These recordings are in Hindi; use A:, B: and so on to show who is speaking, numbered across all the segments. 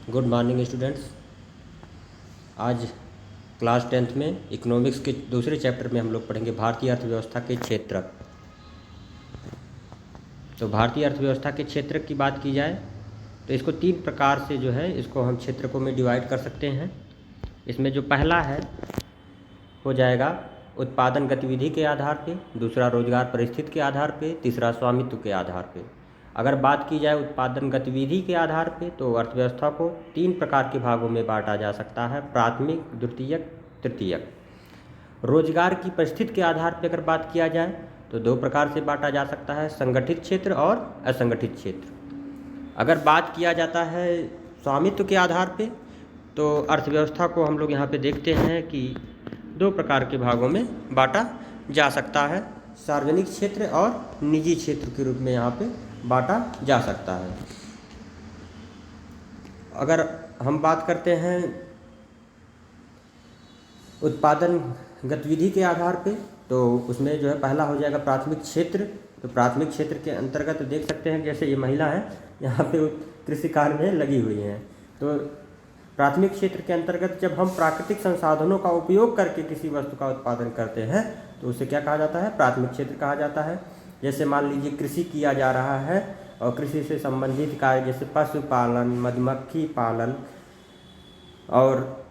A: Good morning students. आज क्लास 10th में इकोनॉमिक्स के दूसरे चैप्टर में हम लोग पढ़ेंगे भारतीय अर्थव्यवस्था के क्षेत्रक। तो भारतीय अर्थव्यवस्था के क्षेत्रक की बात की जाए तो इसको तीन प्रकार से जो है इसको हम क्षेत्रकों में डिवाइड कर सकते हैं। इसमें जो पहला है हो जाएगा उत्पादन गतिविधि के आधार पे, दूसरा रोजगार परिस्थिति के आधार पे, तीसरा स्वामित्व के आधार पे। अगर बात की जाए उत्पादन गतिविधि के आधार पे तो अर्थव्यवस्था को तीन प्रकार के भागों में बांटा जा सकता है, प्राथमिक, द्वितीयक, तृतीयक। रोजगार की परिस्थिति के आधार पे अगर बात किया जाए तो दो प्रकार से बांटा जा सकता है, संगठित क्षेत्र और असंगठित क्षेत्र। अगर बात किया जाता है स्वामित्व के आधार पे तो अर्थव्यवस्था को हम लोग यहाँ पे देखते हैं कि दो प्रकार के भागों में बांटा जा सकता है, सार्वजनिक क्षेत्र और निजी क्षेत्र के रूप में यहाँ पे बांटा जा सकता है। अगर हम बात करते हैं उत्पादन गतिविधि के आधार पे तो उसमें जो है पहला हो जाएगा प्राथमिक क्षेत्र। तो प्राथमिक क्षेत्र के अंतर्गत देख सकते हैं जैसे ये महिला है यहाँ पे कृषि कार्य में लगी हुई हैं। तो प्राथमिक क्षेत्र के अंतर्गत जब हम प्राकृतिक संसाधनों का उपयोग करके किसी वस्तु का उत्पादन करते हैं तो उसे क्या कहा जाता है, प्राथमिक क्षेत्र कहा जाता है। जैसे मान लीजिए कृषि किया जा रहा है और कृषि से संबंधित कार्य जैसे पशुपालन, मधुमक्खी पालन और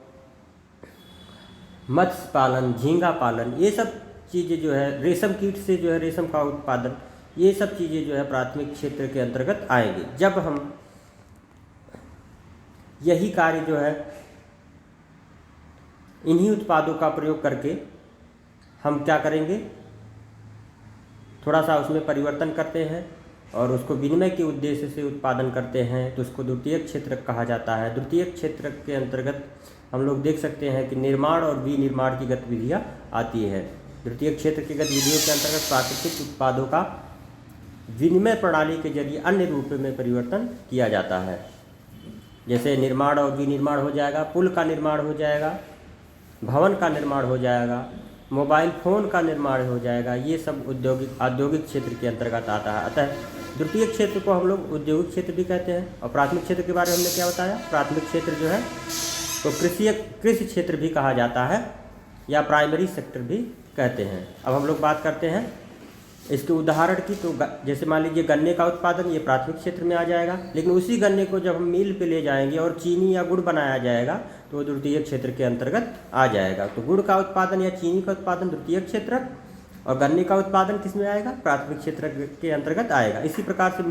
A: मत्स्य पालन, झींगा पालन, ये सब चीज़ें जो है रेशम कीट से जो है रेशम का उत्पादन, ये सब चीज़ें जो है प्राथमिक क्षेत्र के अंतर्गत आएंगे। जब हम यही कार्य जो है इन्हीं उत्पादों का प्रयोग करके हम क्या करेंगे, थोड़ा सा उसमें परिवर्तन करते हैं और उसको विनिमय के उद्देश्य से उत्पादन करते हैं तो उसको द्वितीयक क्षेत्र कहा जाता है। द्वितीयक क्षेत्र के अंतर्गत हम लोग देख सकते हैं कि निर्माण और विनिर्माण की गतिविधियाँ आती है। द्वितीयक क्षेत्र की गतिविधियों के अंतर्गत प्राकृतिक उत्पादों का विनिमय प्रणाली के जरिए अन्य रूप में परिवर्तन किया जाता है। जैसे निर्माण और विनिर्माण हो जाएगा, पुल का निर्माण हो जाएगा, भवन का निर्माण हो जाएगा, मोबाइल फ़ोन का निर्माण हो जाएगा, ये सब औद्योगिक क्षेत्र के अंतर्गत आता है। अतः द्वितीय क्षेत्र को हम लोग औद्योगिक क्षेत्र भी कहते हैं। और प्राथमिक क्षेत्र के बारे में हमने क्या बताया, प्राथमिक क्षेत्र जो है तो कृषि क्षेत्र भी कहा जाता है या प्राइमरी सेक्टर भी कहते हैं। अब हम लोग बात करते हैं इसके उदाहरण की। तो जैसे मान लीजिए गन्ने का उत्पादन, ये प्राथमिक क्षेत्र में आ जाएगा, लेकिन उसी गन्ने को जब हम मिल पे ले जाएंगे और चीनी या गुड़ बनाया जाएगा तो द्वितीय क्षेत्र के अंतर्गत आ जाएगा। तो गुड़ का उत्पादन या चीनी का उत्पादन द्वितीय क्षेत्र और गन्ने का उत्पादन किस में आएगा, प्राथमिक क्षेत्र के अंतर्गत आएगा। इसी प्रकार से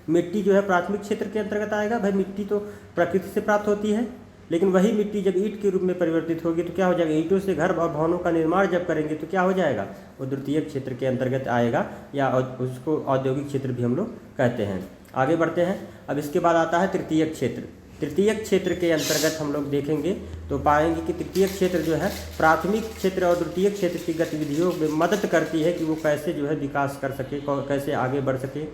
A: मिट्टी जो है प्राथमिक क्षेत्र के अंतर्गत आएगा। भाई मिट्टी तो प्रकृति से प्राप्त होती है, लेकिन वही मिट्टी जब ईंट के रूप में परिवर्तित होगी तो क्या हो जाएगा, ईंटों से घर और भवनों का निर्माण जब करेंगे तो क्या हो जाएगा, वो द्वितीय क्षेत्र के अंतर्गत आएगा या उसको औद्योगिक क्षेत्र भी हम लोग कहते हैं। आगे बढ़ते हैं। अब इसके बाद आता है तृतीय क्षेत्र। तृतीय क्षेत्र के अंतर्गत हम लोग देखेंगे तो पाएंगे कि तृतीय क्षेत्र जो है प्राथमिक क्षेत्र और द्वितीय क्षेत्र की गतिविधियों में मदद करती है कि वो कैसे जो है विकास कर सके, कैसे आगे बढ़ सके।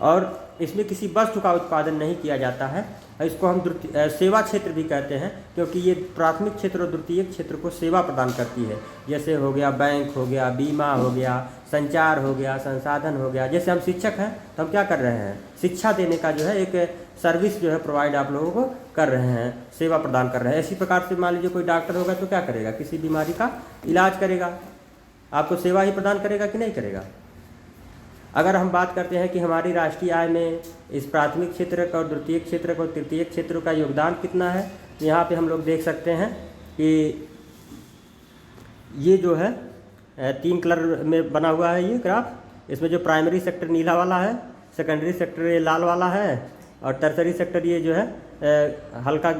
A: और इसमें किसी वस्तु का उत्पादन नहीं किया जाता है। इसको हम सेवा क्षेत्र भी कहते हैं क्योंकि ये प्राथमिक क्षेत्र और द्वितीय क्षेत्र को सेवा प्रदान करती है। जैसे हो गया बैंक हो गया, बीमा हो गया, संचार हो गया, संसाधन हो गया। जैसे हम शिक्षक हैं तो हम क्या कर रहे हैं, शिक्षा देने का जो है एक सर्विस जो है प्रोवाइड आप लोगों को कर रहे हैं, सेवा प्रदान कर रहे हैं। इसी प्रकार से मान लीजिए कोई डॉक्टर होगा तो क्या करेगा, किसी बीमारी का इलाज करेगा, आपको सेवा ही प्रदान करेगा कि नहीं करेगा। अगर हम बात करते हैं कि हमारी राष्ट्रीय आय में इस प्राथमिक क्षेत्र और द्वितीय क्षेत्र और तृतीय क्षेत्र का योगदान कितना है, तो यहाँ पे हम लोग देख सकते हैं कि ये जो है 3 कलर में बना हुआ है ये ग्राफ। इसमें जो प्राइमरी सेक्टर नीला वाला है, सेकेंडरी सेक्टर ये लाल वाला है और टर्सरी सेक्टर ये जो है हल्का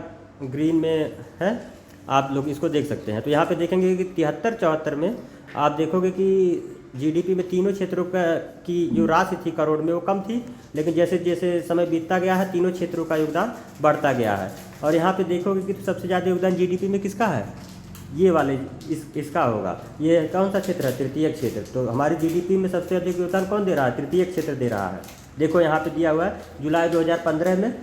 A: ग्रीन में है। आप लोग इसको देख सकते हैं। तो यहाँ पे देखेंगे कि 73-74 में आप देखोगे कि जीडीपी में तीनों क्षेत्रों की जो राशि थी करोड़ में वो कम थी, लेकिन जैसे जैसे समय बीतता गया है तीनों क्षेत्रों का योगदान बढ़ता गया है। और यहाँ पे देखोगे कि सबसे ज़्यादा योगदान जीडीपी में किसका है, ये वाले इसका होगा। ये कौन सा क्षेत्र है, तृतीय क्षेत्र। तो हमारी जीडीपी में सबसे अधिक योगदान कौन दे रहा है, तृतीय क्षेत्र दे रहा है। देखो यहाँ पे दिया हुआ है जुलाई 2015 में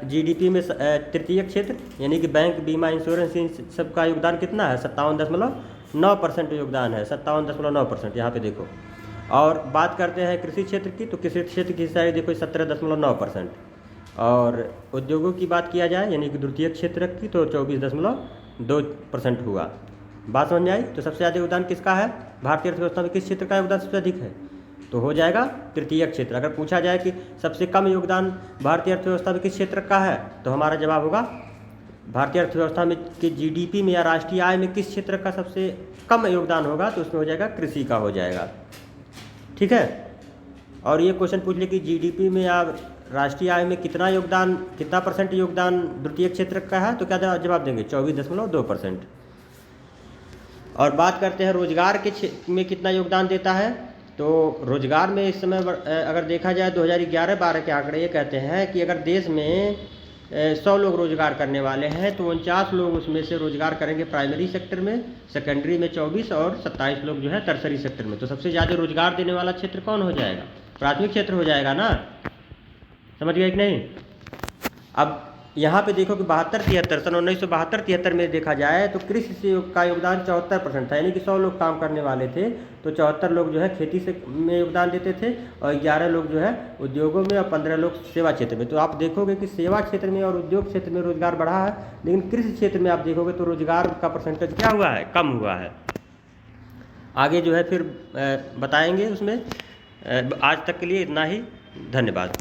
A: जीडीपी में तृतीय क्षेत्र यानी कि बैंक, बीमा, इंश्योरेंस, इन सबका योगदान कितना है, 57.9% योगदान है, 57.9%। यहाँ पे देखो। और बात करते हैं कृषि क्षेत्र की, तो कृषि क्षेत्र की हिस्सा देखो 17.9%। और उद्योगों की बात किया जाए यानी कि द्वितीयक क्षेत्र की तो 24.2% हुआ। बात समझ में आई? तो सबसे ज़्यादा योगदान किसका है भारतीय अर्थव्यवस्था में, किस क्षेत्र का योगदान सबसे अधिक है, तो हो जाएगा तृतीयक क्षेत्र। अगर पूछा जाए कि सबसे कम योगदान भारतीय अर्थव्यवस्था में किस क्षेत्र का है, तो हमारा जवाब होगा भारतीय अर्थव्यवस्था में कि जीडीपी में या राष्ट्रीय आय में किस क्षेत्र का सबसे कम योगदान होगा, तो उसमें हो जाएगा कृषि का हो जाएगा। ठीक है। और ये क्वेश्चन पूछ ले कि जीडीपी में या राष्ट्रीय आय में कितना परसेंट योगदान द्वितीय क्षेत्र का है, तो क्या जवाब देंगे 24.2%। और बात करते हैं रोजगार के में कितना योगदान देता है, तो रोजगार में इस समय अगर देखा जाए 2011-12 के आंकड़े ये कहते हैं कि अगर देश में 100 लोग रोजगार करने वाले हैं तो 49 लोग उसमें से रोजगार करेंगे प्राइमरी सेक्टर में, सेकेंडरी में 24 और 27 लोग जो है टर्सरी सेक्टर में। तो सबसे ज़्यादा रोजगार देने वाला क्षेत्र कौन हो जाएगा, प्राथमिक क्षेत्र हो जाएगा ना, समझ गए कि नहीं। अब यहाँ पे देखो कि 72-73 सन 1972-73 में देखा जाए तो कृषि से का योगदान 74% था, यानी कि 100 लोग काम करने वाले थे तो 74 लोग जो है खेती से में योगदान देते थे और 11 लोग जो है उद्योगों में और 15 लोग सेवा क्षेत्र में। तो आप देखोगे कि सेवा क्षेत्र में और उद्योग क्षेत्र में रोजगार बढ़ा है, लेकिन कृषि क्षेत्र में आप देखोगे तो रोजगार का परसेंटेज क्या हुआ है, कम हुआ है। आगे जो है फिर बताएंगे उसमें। आज तक के लिए इतना ही, धन्यवाद।